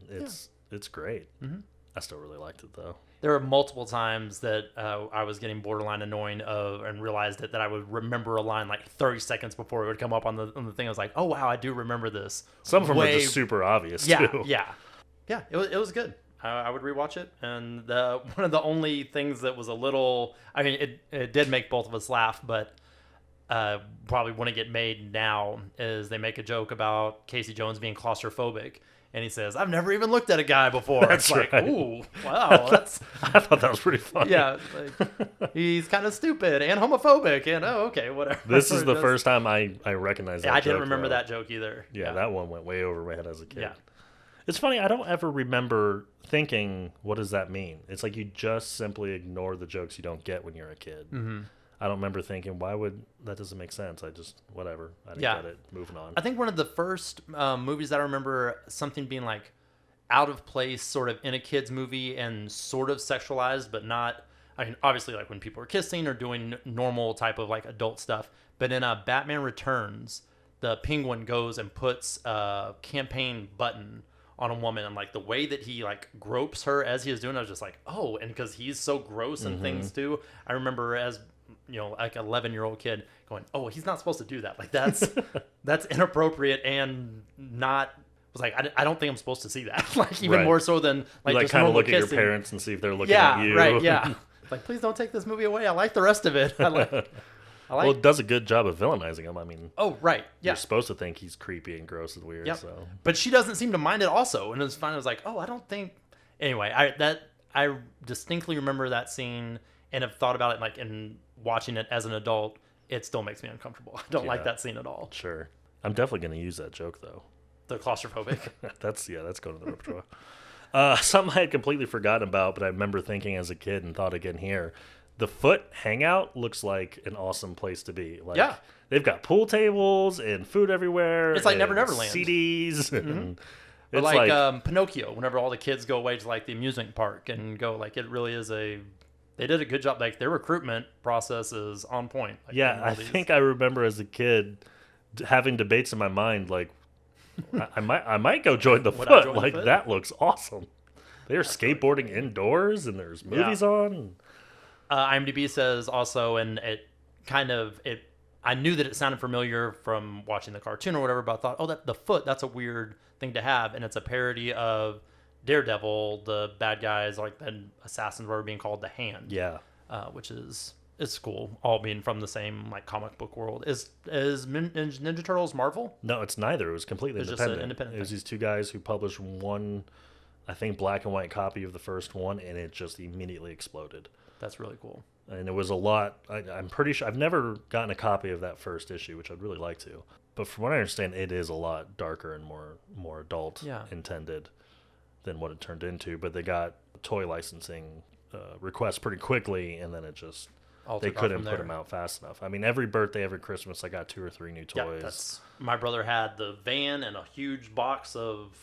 [SPEAKER 1] it's great. Mm-hmm. I still really liked it though.
[SPEAKER 2] There were multiple times that I was getting borderline annoying and realized that I would remember a line like 30 seconds before it would come up on the thing. I was like, oh, wow, I do remember this.
[SPEAKER 1] Some of them are just super obvious, too.
[SPEAKER 2] Yeah. It was good. I would rewatch it. And one of the only things that was a little... I mean, it did make both of us laugh, but probably wouldn't get made now is they make a joke about Casey Jones being claustrophobic. and he says, "I've never even looked at a guy before."
[SPEAKER 1] That's
[SPEAKER 2] it's like,
[SPEAKER 1] right.
[SPEAKER 2] ooh, wow, that's
[SPEAKER 1] I thought that was pretty funny.
[SPEAKER 2] yeah. Like, he's kind of stupid and homophobic, and okay, whatever.
[SPEAKER 1] This is the
[SPEAKER 2] Just-
[SPEAKER 1] first time I recognize that
[SPEAKER 2] I didn't
[SPEAKER 1] joke,
[SPEAKER 2] remember
[SPEAKER 1] though.
[SPEAKER 2] that joke either.
[SPEAKER 1] Yeah, that one went way over my head as a kid.
[SPEAKER 2] Yeah.
[SPEAKER 1] It's funny, I don't ever remember thinking, what does that mean? It's like you just simply ignore the jokes you don't get when you're a kid.
[SPEAKER 2] Mm-hmm.
[SPEAKER 1] I don't remember thinking, why would that doesn't make sense? I just, whatever. I didn't
[SPEAKER 2] Yeah.
[SPEAKER 1] get it. Moving on.
[SPEAKER 2] I think one of the first movies that I remember something being like out of place, sort of in a kid's movie and sort of sexualized, but not. I mean, obviously, like when people are kissing or doing normal type of like adult stuff. But in Batman Returns, the Penguin goes and puts a campaign button on a woman, and like the way that he like gropes her as he is doing, I was just like, oh, and because he's so gross and things too. I remember as like an 11-year-old kid going, oh, he's not supposed to do that. Like that's inappropriate and not. Was like, I don't think I'm supposed to see that. Like even
[SPEAKER 1] Right.
[SPEAKER 2] more so than like
[SPEAKER 1] you
[SPEAKER 2] just
[SPEAKER 1] kind of
[SPEAKER 2] normal
[SPEAKER 1] look at your
[SPEAKER 2] kissing.
[SPEAKER 1] parents and see if they're looking
[SPEAKER 2] Yeah,
[SPEAKER 1] at you.
[SPEAKER 2] right. Yeah. Like, please don't take this movie away. I like the rest of it. I like.
[SPEAKER 1] Well, it does a good job of villainizing him. I mean,
[SPEAKER 2] Oh, right. Yeah.
[SPEAKER 1] you're supposed to think he's creepy and gross and weird.
[SPEAKER 2] Yep.
[SPEAKER 1] So
[SPEAKER 2] But she doesn't seem to mind it also. And it was fine. I was like, oh, I don't think. Anyway, I distinctly remember that scene and have thought about it like in watching it as an adult. It still makes me uncomfortable. I don't like
[SPEAKER 1] Yeah.
[SPEAKER 2] that scene at all.
[SPEAKER 1] sure, I'm definitely going to use that joke though.
[SPEAKER 2] The claustrophobic.
[SPEAKER 1] That's going to the repertoire. Something I had completely forgotten about, but I remember thinking as a kid and thought again here. The Foot Hangout looks like an awesome place to be. Like,
[SPEAKER 2] Yeah.
[SPEAKER 1] they've got pool tables and food everywhere.
[SPEAKER 2] It's like
[SPEAKER 1] and
[SPEAKER 2] Never Never Land.
[SPEAKER 1] CDs. And
[SPEAKER 2] Or
[SPEAKER 1] it's
[SPEAKER 2] like Pinocchio, whenever all the kids go away to like the amusement park and go, like it really is they did a good job. Like their recruitment process is on point. Like,
[SPEAKER 1] yeah,
[SPEAKER 2] in all
[SPEAKER 1] I
[SPEAKER 2] these-
[SPEAKER 1] think I remember as a kid having debates in my mind like, I might go join the
[SPEAKER 2] Would I
[SPEAKER 1] Foot.
[SPEAKER 2] join the
[SPEAKER 1] Like
[SPEAKER 2] Foot?
[SPEAKER 1] that looks awesome. They're skateboarding indoors and there's movies on.
[SPEAKER 2] IMDb says also, and I knew that it sounded familiar from watching the cartoon or whatever, but I thought, oh, the Foot, that's a weird thing to have, and it's a parody of Daredevil, the bad guys, like the assassins were being called the Hand.
[SPEAKER 1] Yeah.
[SPEAKER 2] Which is cool, all being from the same like comic book world. Is Ninja Turtles Marvel?
[SPEAKER 1] No, it's neither. It was completely
[SPEAKER 2] It's just an
[SPEAKER 1] independent.
[SPEAKER 2] independent
[SPEAKER 1] It was
[SPEAKER 2] thing.
[SPEAKER 1] these two guys who published one, I think, black and white copy of the first one, and it just immediately exploded.
[SPEAKER 2] That's really cool.
[SPEAKER 1] And it was a lot. I'm pretty sure I've never gotten a copy of that first issue, which I'd really like to. But from what I understand, it is a lot darker and more adult intended than what it turned into. But they got toy licensing requests pretty quickly, and then it just
[SPEAKER 2] Altered
[SPEAKER 1] they
[SPEAKER 2] off
[SPEAKER 1] couldn't
[SPEAKER 2] from
[SPEAKER 1] put
[SPEAKER 2] there.
[SPEAKER 1] them out fast enough. I mean, every birthday, every Christmas, I got 2 or 3 new toys.
[SPEAKER 2] Yeah, that's my brother had the van and a huge box of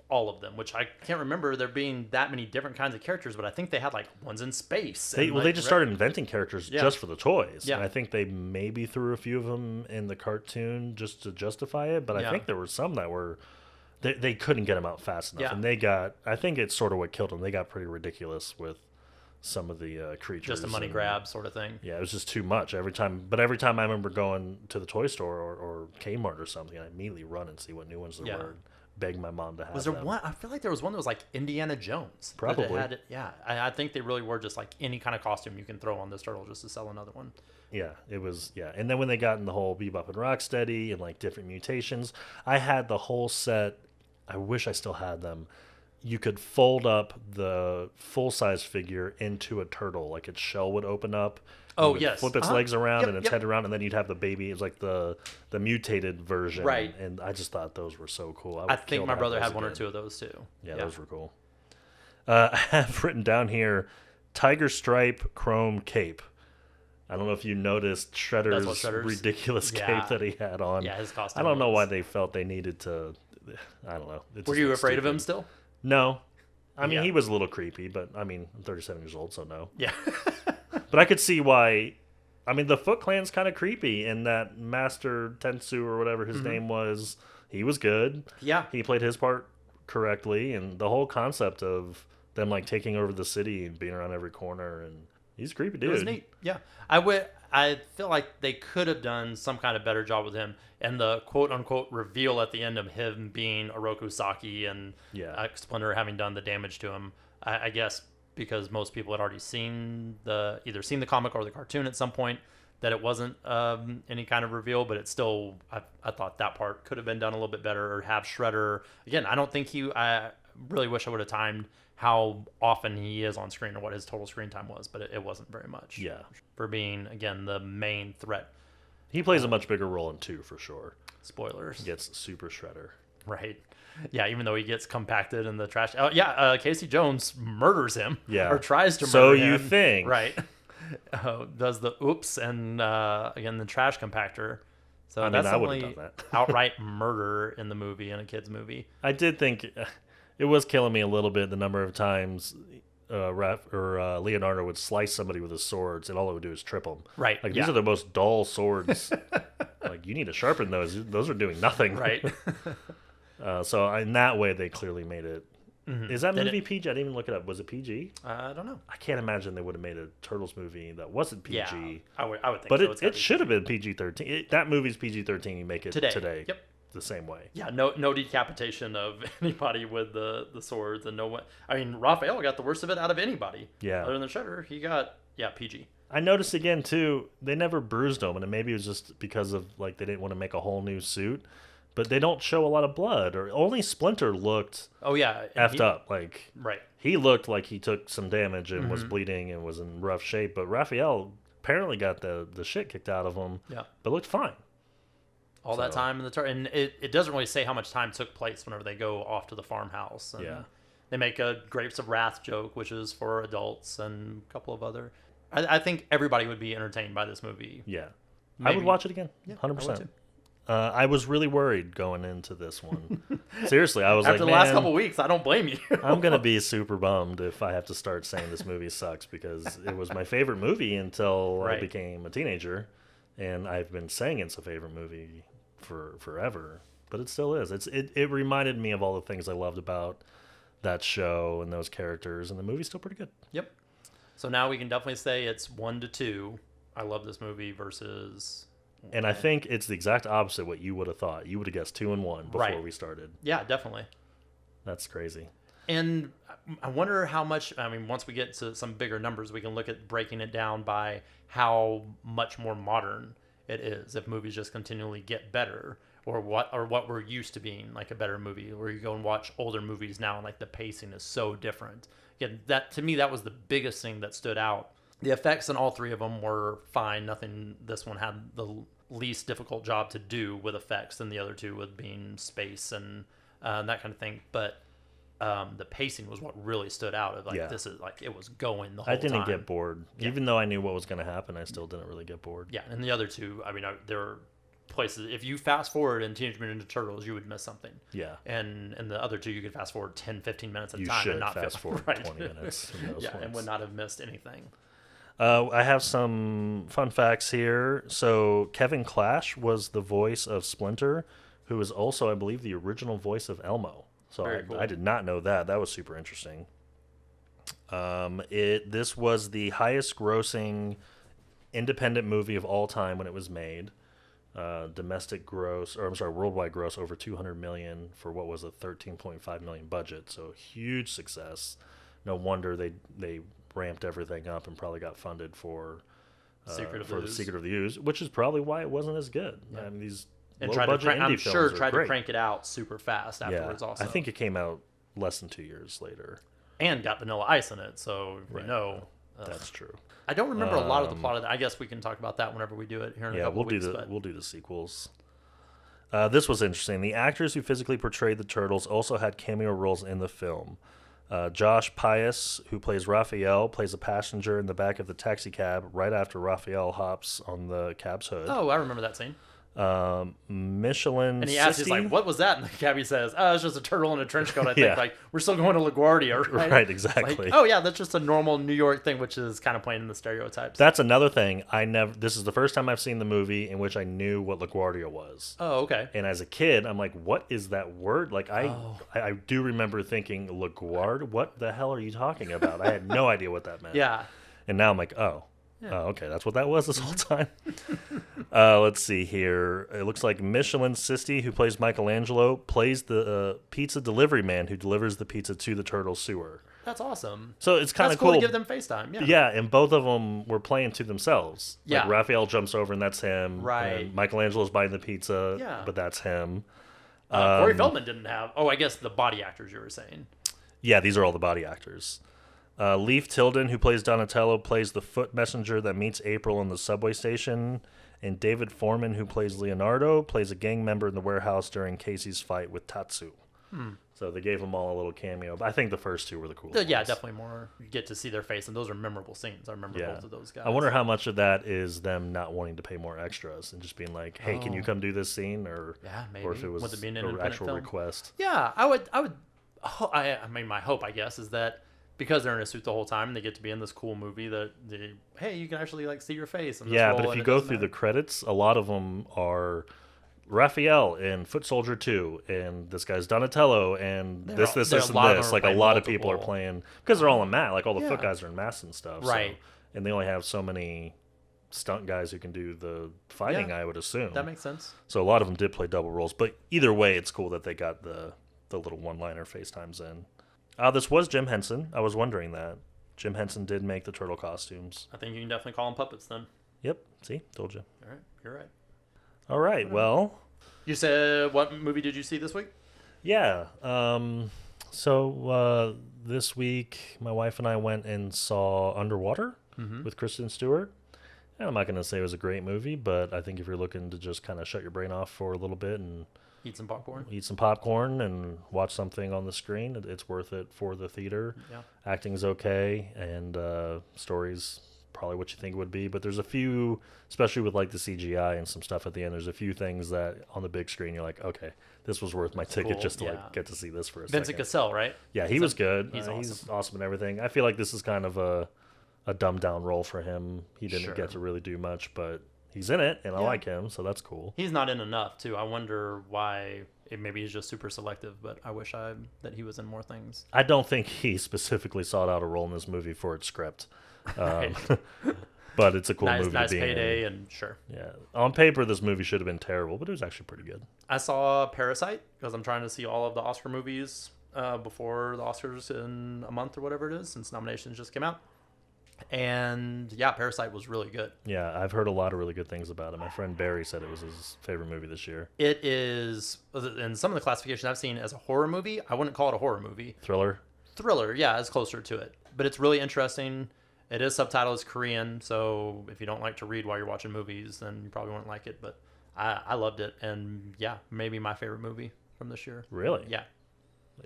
[SPEAKER 2] all of them, which I can't remember there being that many different kinds of characters, but I think they had like ones in space.
[SPEAKER 1] They
[SPEAKER 2] and, like,
[SPEAKER 1] just started inventing characters
[SPEAKER 2] Yeah.
[SPEAKER 1] just for the toys.
[SPEAKER 2] Yeah.
[SPEAKER 1] And I think they maybe threw a few of them in the cartoon just to justify it. But I
[SPEAKER 2] Yeah.
[SPEAKER 1] think there were some that were they couldn't get them out fast enough,
[SPEAKER 2] Yeah.
[SPEAKER 1] and they got. I think it's sort of what killed them. They got pretty ridiculous with some of the creatures.
[SPEAKER 2] just a money
[SPEAKER 1] and-
[SPEAKER 2] grab sort of thing.
[SPEAKER 1] Yeah, it was just too much every time. But every time I remember going to the toy store or Kmart or something, I immediately run and see what new ones there
[SPEAKER 2] Yeah.
[SPEAKER 1] were. Beg my mom to have
[SPEAKER 2] Was there
[SPEAKER 1] them.
[SPEAKER 2] one? I feel like there was one that was like Indiana Jones. that
[SPEAKER 1] Probably.
[SPEAKER 2] had it. Yeah, I think they really were just like any kind of costume you can throw on this turtle just to sell another one.
[SPEAKER 1] Yeah, it was. Yeah, and then when they got in the whole Bebop and Rocksteady and like different mutations, I had the whole set. I wish I still had them. You could fold up the full size figure into a turtle, like its shell would open up.
[SPEAKER 2] Oh,
[SPEAKER 1] You would
[SPEAKER 2] yes.
[SPEAKER 1] flip its
[SPEAKER 2] Uh-huh.
[SPEAKER 1] legs around
[SPEAKER 2] Yep,
[SPEAKER 1] and its
[SPEAKER 2] yep.
[SPEAKER 1] head around, and then you'd have the baby. It's like the mutated version,
[SPEAKER 2] Right.
[SPEAKER 1] And I just thought those were so cool.
[SPEAKER 2] I
[SPEAKER 1] would kill
[SPEAKER 2] think
[SPEAKER 1] to
[SPEAKER 2] my
[SPEAKER 1] have
[SPEAKER 2] brother
[SPEAKER 1] those
[SPEAKER 2] had one or
[SPEAKER 1] again.
[SPEAKER 2] two of those too.
[SPEAKER 1] Yeah, those were cool. I have written down here Tiger Stripe Chrome Cape. I don't know if you noticed Shredder's,
[SPEAKER 2] Shredder's-
[SPEAKER 1] ridiculous
[SPEAKER 2] Yeah.
[SPEAKER 1] cape that he had on.
[SPEAKER 2] Yeah, his costume.
[SPEAKER 1] I don't know
[SPEAKER 2] was-
[SPEAKER 1] why they felt they needed to. I don't know. It
[SPEAKER 2] Were
[SPEAKER 1] just
[SPEAKER 2] you
[SPEAKER 1] looked
[SPEAKER 2] afraid of
[SPEAKER 1] stupid.
[SPEAKER 2] him still?
[SPEAKER 1] No. I mean,
[SPEAKER 2] Yeah.
[SPEAKER 1] he was a little creepy, but I mean, I'm 37 years old, so no.
[SPEAKER 2] Yeah.
[SPEAKER 1] But I could see why. I mean, the Foot Clan's kind of creepy, and that Master Tensu or whatever his name was, he was good.
[SPEAKER 2] Yeah.
[SPEAKER 1] He played his part correctly, and the whole concept of them like taking over the city and being around every corner, and he's a creepy dude.
[SPEAKER 2] It was neat. Yeah. I feel like they could have done some kind of better job with him. And the quote unquote reveal at the end of him being Oroku Saki and
[SPEAKER 1] Yeah.
[SPEAKER 2] Splinter having done the damage to him, I guess because most people had already seen either seen the comic or the cartoon at some point, that it wasn't any kind of reveal, but it's still, I thought that part could have been done a little bit better, or have Shredder again. I don't think I really wish I would have timed how often he is on screen or what his total screen time was, but it wasn't very much.
[SPEAKER 1] Yeah.
[SPEAKER 2] For being, again, the main threat.
[SPEAKER 1] He plays a much bigger role in 2 for sure.
[SPEAKER 2] Spoilers.
[SPEAKER 1] He gets Super Shredder.
[SPEAKER 2] Right. Yeah, even though he gets compacted in the trash. Oh, yeah, Casey Jones murders him.
[SPEAKER 1] Yeah.
[SPEAKER 2] Or tries to
[SPEAKER 1] So
[SPEAKER 2] murder
[SPEAKER 1] you
[SPEAKER 2] him.
[SPEAKER 1] think.
[SPEAKER 2] Right. Does the oops and, again, the trash compactor. So
[SPEAKER 1] I mean,
[SPEAKER 2] that's
[SPEAKER 1] I would have
[SPEAKER 2] only
[SPEAKER 1] done that.
[SPEAKER 2] outright murder in the movie, in a kid's movie.
[SPEAKER 1] I did think it was killing me a little bit the number of times Leonardo would slice somebody with his swords, and all it would do is trip them.
[SPEAKER 2] Right.
[SPEAKER 1] Like, these are the most dull swords. Like, you need to sharpen those. Those are doing nothing.
[SPEAKER 2] Right.
[SPEAKER 1] So in that way, they clearly made it. Mm-hmm. Is that
[SPEAKER 2] Did
[SPEAKER 1] movie
[SPEAKER 2] it?
[SPEAKER 1] PG? I didn't even look it up. Was it PG?
[SPEAKER 2] I don't know.
[SPEAKER 1] I can't imagine they would have made a Turtles movie that wasn't PG.
[SPEAKER 2] Yeah, I would think
[SPEAKER 1] But
[SPEAKER 2] so.
[SPEAKER 1] it should have been PG-13. That movie's PG-13. You make it today.
[SPEAKER 2] Yep.
[SPEAKER 1] The same way.
[SPEAKER 2] Yeah, no decapitation of anybody with the swords, and no one. I mean, Raphael got the worst of it out of anybody.
[SPEAKER 1] Yeah.
[SPEAKER 2] Other than Shredder, he got PG.
[SPEAKER 1] I noticed again too, they never bruised him, and maybe it was just because of like they didn't want to make a whole new suit. But they don't show a lot of blood, or only Splinter looked
[SPEAKER 2] Oh yeah,
[SPEAKER 1] effed up. Like
[SPEAKER 2] right.
[SPEAKER 1] he looked like he took some damage and was bleeding and was in rough shape. But Raphael apparently got the shit kicked out of him.
[SPEAKER 2] Yeah.
[SPEAKER 1] But looked fine.
[SPEAKER 2] All that time in the and it doesn't really say how much time took place whenever they go off to the farmhouse. And
[SPEAKER 1] Yeah.
[SPEAKER 2] They make a Grapes of Wrath joke, which is for adults, and a couple of other. I think everybody would be entertained by this movie.
[SPEAKER 1] Yeah. I
[SPEAKER 2] Maybe.
[SPEAKER 1] would watch it again.
[SPEAKER 2] Yeah,
[SPEAKER 1] 100%. I was really worried going into this one. Seriously, I was
[SPEAKER 2] After
[SPEAKER 1] like,
[SPEAKER 2] the last
[SPEAKER 1] man,
[SPEAKER 2] couple of weeks, I don't blame you.
[SPEAKER 1] I'm going to be super bummed if I have to start saying this movie sucks, because it was my favorite movie until I
[SPEAKER 2] Right.
[SPEAKER 1] became a teenager. And I've been saying it's a favorite movie for forever, but it still is. It reminded me of all the things I loved about that show and those characters, and the movie's still pretty good.
[SPEAKER 2] Yep. So now we can definitely say it's 1-2. I love this movie versus.
[SPEAKER 1] And I think it's the exact opposite what you would have thought. You would have guessed 2 and 1 before
[SPEAKER 2] Right.
[SPEAKER 1] we started.
[SPEAKER 2] Yeah, definitely.
[SPEAKER 1] That's crazy.
[SPEAKER 2] And I wonder how much. I mean, once we get to some bigger numbers, we can look at breaking it down by how much more modern it is. If movies just continually get better, or what we're used to being like a better movie, where you go and watch older movies now, and like the pacing is so different. Again, that to me, that was the biggest thing that stood out. The effects in all three of them were fine. Nothing. This one had the least difficult job to do with effects than the other two, with being space and that kind of thing. But the pacing was what really stood out. Of like,
[SPEAKER 1] Yeah.
[SPEAKER 2] this is like, it was going the whole
[SPEAKER 1] I
[SPEAKER 2] time.
[SPEAKER 1] didn't get bored.
[SPEAKER 2] Yeah.
[SPEAKER 1] Even though I knew what was going to happen, I still didn't really get bored.
[SPEAKER 2] Yeah, and the other two, I mean, there were places. If you fast forward in Teenage Mutant Ninja Turtles, you would miss something.
[SPEAKER 1] Yeah.
[SPEAKER 2] And the other two, you could fast forward 10, 15 minutes at a
[SPEAKER 1] You
[SPEAKER 2] time
[SPEAKER 1] should
[SPEAKER 2] and not
[SPEAKER 1] fast
[SPEAKER 2] feel,
[SPEAKER 1] forward
[SPEAKER 2] right.
[SPEAKER 1] 20 minutes. In those
[SPEAKER 2] Yeah, and
[SPEAKER 1] ones.
[SPEAKER 2] would not have missed anything.
[SPEAKER 1] I have some fun facts here. So Kevin Clash was the voice of Splinter, who was also, I believe, the original voice of Elmo. So
[SPEAKER 2] Very cool.
[SPEAKER 1] I did not know that. That was super interesting. This was the highest grossing independent movie of all time when it was made. Worldwide gross over 200 million for what was a 13.5 million budget. So huge success. No wonder they ramped everything up and probably got funded for
[SPEAKER 2] The
[SPEAKER 1] the Secret of the Ooze, which is probably why it wasn't as good.
[SPEAKER 2] Yeah.
[SPEAKER 1] I mean, these
[SPEAKER 2] And
[SPEAKER 1] low
[SPEAKER 2] tried to
[SPEAKER 1] budget
[SPEAKER 2] crank,
[SPEAKER 1] indie
[SPEAKER 2] I'm
[SPEAKER 1] films
[SPEAKER 2] sure
[SPEAKER 1] are
[SPEAKER 2] tried
[SPEAKER 1] great.
[SPEAKER 2] to crank it out super fast afterwards.
[SPEAKER 1] Yeah,
[SPEAKER 2] Also,
[SPEAKER 1] I think it came out less than 2 years later.
[SPEAKER 2] and got Vanilla Ice in it, so
[SPEAKER 1] Right.
[SPEAKER 2] you know.
[SPEAKER 1] That's true.
[SPEAKER 2] I don't remember a lot of the plot of that. I guess we can talk about that whenever we do it here in a
[SPEAKER 1] Yeah,
[SPEAKER 2] couple
[SPEAKER 1] we'll
[SPEAKER 2] weeks.
[SPEAKER 1] we'll do the sequels. This was interesting. The actors who physically portrayed the Turtles also had cameo roles in the film. Josh Pius, who plays Raphael, plays a passenger in the back of the taxi cab right after Raphael hops on the cab's hood.
[SPEAKER 2] Oh, I remember that scene.
[SPEAKER 1] Michelin
[SPEAKER 2] And he asks, he's
[SPEAKER 1] 60?
[SPEAKER 2] like, "What was that?" And the cabbie says, "Oh, it's just a turtle in a trench coat." I think
[SPEAKER 1] Yeah.
[SPEAKER 2] like we're still going to LaGuardia, right?
[SPEAKER 1] Right, exactly.
[SPEAKER 2] Like, oh yeah, that's just a normal New York thing, which is kind of playing in the stereotypes.
[SPEAKER 1] That's another thing. This is the first time I've seen the movie in which I knew what LaGuardia was.
[SPEAKER 2] Oh, okay.
[SPEAKER 1] And as a kid, I'm like, what is that word? Like, I do remember thinking, LaGuard? What the hell are you talking about? I had no idea what that meant.
[SPEAKER 2] Yeah.
[SPEAKER 1] And now I'm like, oh, okay, that's what that was this whole time. Let's see here. It looks like Michelin Sisti, who plays Michelangelo, plays the pizza delivery man who delivers the pizza to the turtle sewer.
[SPEAKER 2] That's awesome.
[SPEAKER 1] So it's kind of
[SPEAKER 2] That's cool
[SPEAKER 1] cool
[SPEAKER 2] to give them FaceTime. Yeah.
[SPEAKER 1] Yeah, and both of them were playing to themselves.
[SPEAKER 2] Yeah.
[SPEAKER 1] Like Raphael jumps over and that's him.
[SPEAKER 2] Right.
[SPEAKER 1] And Michelangelo's biting the pizza,
[SPEAKER 2] Yeah.
[SPEAKER 1] but that's him.
[SPEAKER 2] Corey Feldman didn't have. Oh, I guess the body actors you were saying.
[SPEAKER 1] Yeah, these are all the body actors. Leif Tilden, who plays Donatello, plays the foot messenger that meets April in the subway station. And David Foreman, who plays Leonardo, plays a gang member in the warehouse during Casey's fight with Tatsu. So they gave them all a little cameo. But I think the first two were the coolest.
[SPEAKER 2] Yeah, definitely more. You get to see their face, and those are memorable scenes. I remember both of those guys.
[SPEAKER 1] I wonder how much of that is them not wanting to pay more extras and just being like, "Hey, can you come do this scene?" Or
[SPEAKER 2] maybe.
[SPEAKER 1] or if it was
[SPEAKER 2] Would it be an
[SPEAKER 1] an
[SPEAKER 2] independent
[SPEAKER 1] actual
[SPEAKER 2] film?
[SPEAKER 1] request.
[SPEAKER 2] Yeah, I would. I mean, my hope, I guess, is that because they're in a suit the whole time, and they get to be in this cool movie that hey, you can actually like see your face. In this
[SPEAKER 1] Yeah,
[SPEAKER 2] role,
[SPEAKER 1] but if
[SPEAKER 2] and
[SPEAKER 1] you
[SPEAKER 2] it
[SPEAKER 1] go
[SPEAKER 2] doesn't
[SPEAKER 1] through the
[SPEAKER 2] matter.
[SPEAKER 1] credits, a lot of them are Raphael and Foot Soldier 2, and this guy's Donatello, and
[SPEAKER 2] There
[SPEAKER 1] this,
[SPEAKER 2] are-
[SPEAKER 1] this,
[SPEAKER 2] there are
[SPEAKER 1] this,
[SPEAKER 2] a
[SPEAKER 1] and
[SPEAKER 2] lot of
[SPEAKER 1] this.
[SPEAKER 2] them
[SPEAKER 1] Like a
[SPEAKER 2] playing
[SPEAKER 1] lot of people are
[SPEAKER 2] multiple.
[SPEAKER 1] playing because they're all in mask. Like all the foot
[SPEAKER 2] Yeah.
[SPEAKER 1] guys are in masks and stuff.
[SPEAKER 2] Right.
[SPEAKER 1] So, and they only have so many stunt guys who can do the fighting.
[SPEAKER 2] Yeah.
[SPEAKER 1] I would assume
[SPEAKER 2] That makes sense.
[SPEAKER 1] so. A lot of them did play double roles, but either way, it's cool that they got the little one-liner FaceTimes in. This was Jim Henson. I was wondering that Jim Henson did make the turtle costumes.
[SPEAKER 2] I think you can definitely call them puppets then.
[SPEAKER 1] Yep. See, told you.
[SPEAKER 2] All right, you're right.
[SPEAKER 1] All right. Well.
[SPEAKER 2] You said what movie did you see this week?
[SPEAKER 1] Yeah. So this week, my wife and I went and saw Underwater with Kristen Stewart. And I'm not going to say it was a great movie, but I think if you're looking to just kind of shut your brain off for a little bit and
[SPEAKER 2] Eat some popcorn.
[SPEAKER 1] eat some popcorn and watch something on the screen, it's worth it for the theater.
[SPEAKER 2] Yeah.
[SPEAKER 1] Acting's okay, and story's probably what you think it would be. But there's a few, especially with like the CGI and some stuff at the end, there's a few things that on the big screen you're like, okay, this was worth my ticket
[SPEAKER 2] cool,
[SPEAKER 1] just to
[SPEAKER 2] yeah.
[SPEAKER 1] like get to see this for a
[SPEAKER 2] Vincent
[SPEAKER 1] second.
[SPEAKER 2] Cassell, right?
[SPEAKER 1] Yeah, he was good.
[SPEAKER 2] He's
[SPEAKER 1] He's awesome and everything. I feel like this is kind of a dumbed down role for him. He didn't
[SPEAKER 2] Sure.
[SPEAKER 1] get to really do much, but he's in it, and I
[SPEAKER 2] Yeah.
[SPEAKER 1] like him, so that's cool.
[SPEAKER 2] He's not in enough too. I wonder why. Maybe he's just super selective, but I wish that he was in more things.
[SPEAKER 1] I don't think he specifically sought out a role in this movie for its script.
[SPEAKER 2] Right.
[SPEAKER 1] But it's a cool
[SPEAKER 2] nice
[SPEAKER 1] movie
[SPEAKER 2] nice
[SPEAKER 1] to be
[SPEAKER 2] payday,
[SPEAKER 1] in.
[SPEAKER 2] and sure.
[SPEAKER 1] Yeah. On paper, this movie should have been terrible, but it was actually pretty good.
[SPEAKER 2] I saw Parasite because I'm trying to see all of the Oscar movies before the Oscars in a month or whatever it is, since nominations just came out. And yeah, Parasite was really good.
[SPEAKER 1] Yeah, I've heard a lot of really good things about it. My friend Barry said it was his favorite movie this year.
[SPEAKER 2] It is, in some of the classifications I've seen as a horror movie, I wouldn't call it a horror movie.
[SPEAKER 1] Thriller?
[SPEAKER 2] Thriller, yeah, it's closer to it. But it's really interesting. It is subtitled as Korean, so if you don't like to read while you're watching movies, then you probably won't like it. But I loved it, and yeah, maybe my favorite movie from this year.
[SPEAKER 1] Really?
[SPEAKER 2] Yeah.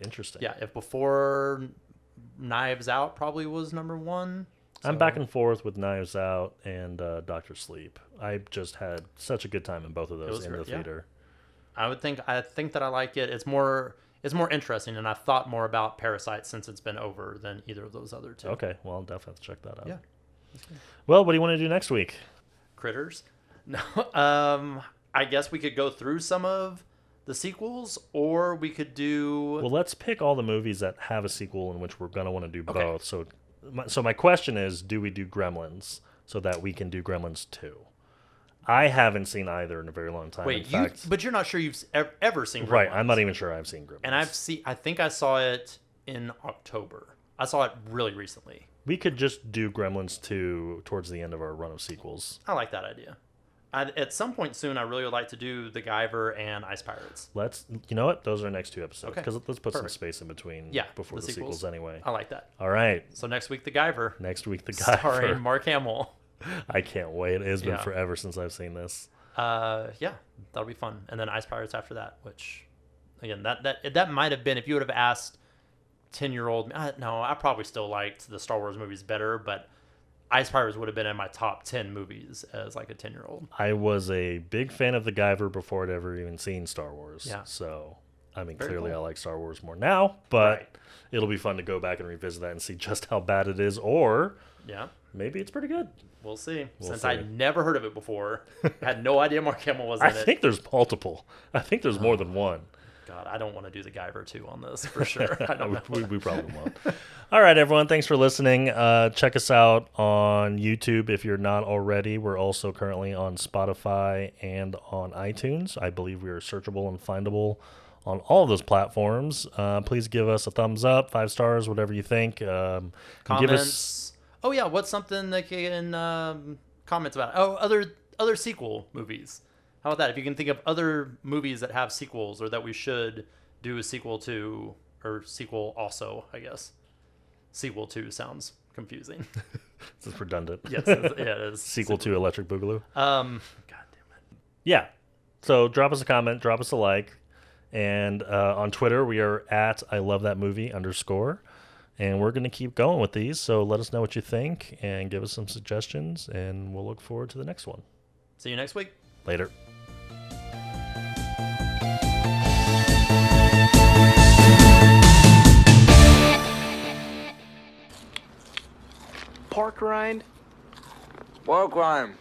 [SPEAKER 1] Interesting.
[SPEAKER 2] Yeah, if before Knives Out probably was number one.
[SPEAKER 1] I'm back and forth with Knives Out and Doctor Sleep. I just had such a good time in both of those in
[SPEAKER 2] great,
[SPEAKER 1] the
[SPEAKER 2] yeah.
[SPEAKER 1] theater.
[SPEAKER 2] I think that I like it. It's more interesting, and I've thought more about Parasite since it's been over than either of those other two.
[SPEAKER 1] Okay, well, I'll definitely have to check that out.
[SPEAKER 2] Yeah.
[SPEAKER 1] Well, what do you want to do next week?
[SPEAKER 2] Critters. No, I guess we could go through some of the sequels, or we could do.
[SPEAKER 1] Well, let's pick all the movies that have a sequel in which we're going to want to do
[SPEAKER 2] Okay.
[SPEAKER 1] both. So my question is, do we do Gremlins so that we can do Gremlins 2? I haven't seen either in a very long time.
[SPEAKER 2] Wait,
[SPEAKER 1] in fact,
[SPEAKER 2] but you're not sure you've ever seen Gremlins.
[SPEAKER 1] right, I'm not even sure I've seen Gremlins.
[SPEAKER 2] And I think I saw it in October. I saw it really recently.
[SPEAKER 1] We could just do Gremlins 2 towards the end of our run of sequels.
[SPEAKER 2] I like that idea. At some point soon, I really would like to do The Guyver and Ice Pirates.
[SPEAKER 1] You know what? Those are our next two episodes.
[SPEAKER 2] Okay.
[SPEAKER 1] Because let's put some
[SPEAKER 2] Perfect.
[SPEAKER 1] space in between
[SPEAKER 2] Yeah,
[SPEAKER 1] before
[SPEAKER 2] the
[SPEAKER 1] the
[SPEAKER 2] sequels.
[SPEAKER 1] sequels anyway.
[SPEAKER 2] I like that.
[SPEAKER 1] All right.
[SPEAKER 2] So next week, The Guyver.
[SPEAKER 1] Next week, The Guy.
[SPEAKER 2] Starring Mark Hamill.
[SPEAKER 1] I can't wait. It has been
[SPEAKER 2] Yeah.
[SPEAKER 1] forever since I've seen this.
[SPEAKER 2] Yeah, that'll be fun. And then Ice Pirates after that, which, again, that might have been, if you would have asked 10-year-old, no, I probably still liked the Star Wars movies better, but Ice Pirates would have been in my top 10 movies as like a 10-year-old.
[SPEAKER 1] I was a big fan of The Guyver before I'd ever even seen Star Wars.
[SPEAKER 2] Yeah.
[SPEAKER 1] So, I mean,
[SPEAKER 2] Very
[SPEAKER 1] clearly
[SPEAKER 2] cool.
[SPEAKER 1] I like Star Wars more now, but
[SPEAKER 2] Right.
[SPEAKER 1] it'll be fun to go back and revisit that and see just how bad it is, or
[SPEAKER 2] Yeah,
[SPEAKER 1] maybe it's pretty good.
[SPEAKER 2] we'll see.
[SPEAKER 1] We'll
[SPEAKER 2] Since
[SPEAKER 1] see.
[SPEAKER 2] I'd never heard of it before, had no idea Mark Hamill was in
[SPEAKER 1] I
[SPEAKER 2] it.
[SPEAKER 1] think there's multiple. I think there's more than one.
[SPEAKER 2] God, I don't want to do The Guyver 2 on this for sure. I don't know.
[SPEAKER 1] we probably won't. All right, everyone. Thanks for listening. Check us out on YouTube if you're not already. We're also currently on Spotify and on iTunes. I believe we are searchable and findable on all of those platforms. Please give us a thumbs up, 5 stars, whatever you think. And
[SPEAKER 2] Comments.
[SPEAKER 1] give us.
[SPEAKER 2] Oh yeah, what's something they can comments about? Oh, other sequel movies. How about that? If you can think of other movies that have sequels or that we should do a sequel to, or sequel also, I guess. Sequel to sounds confusing.
[SPEAKER 1] This is redundant.
[SPEAKER 2] Yes, it is.
[SPEAKER 1] Sequel to Electric Boogaloo.
[SPEAKER 2] God damn it.
[SPEAKER 1] Yeah. So drop us a comment, drop us a like. And on Twitter, we are at I love that movie _. And we're going to keep going with these. So let us know what you think and give us some suggestions. And we'll look forward to the next one.
[SPEAKER 2] See you next week.
[SPEAKER 1] Later.
[SPEAKER 3] Park rind?
[SPEAKER 4] Pork rind.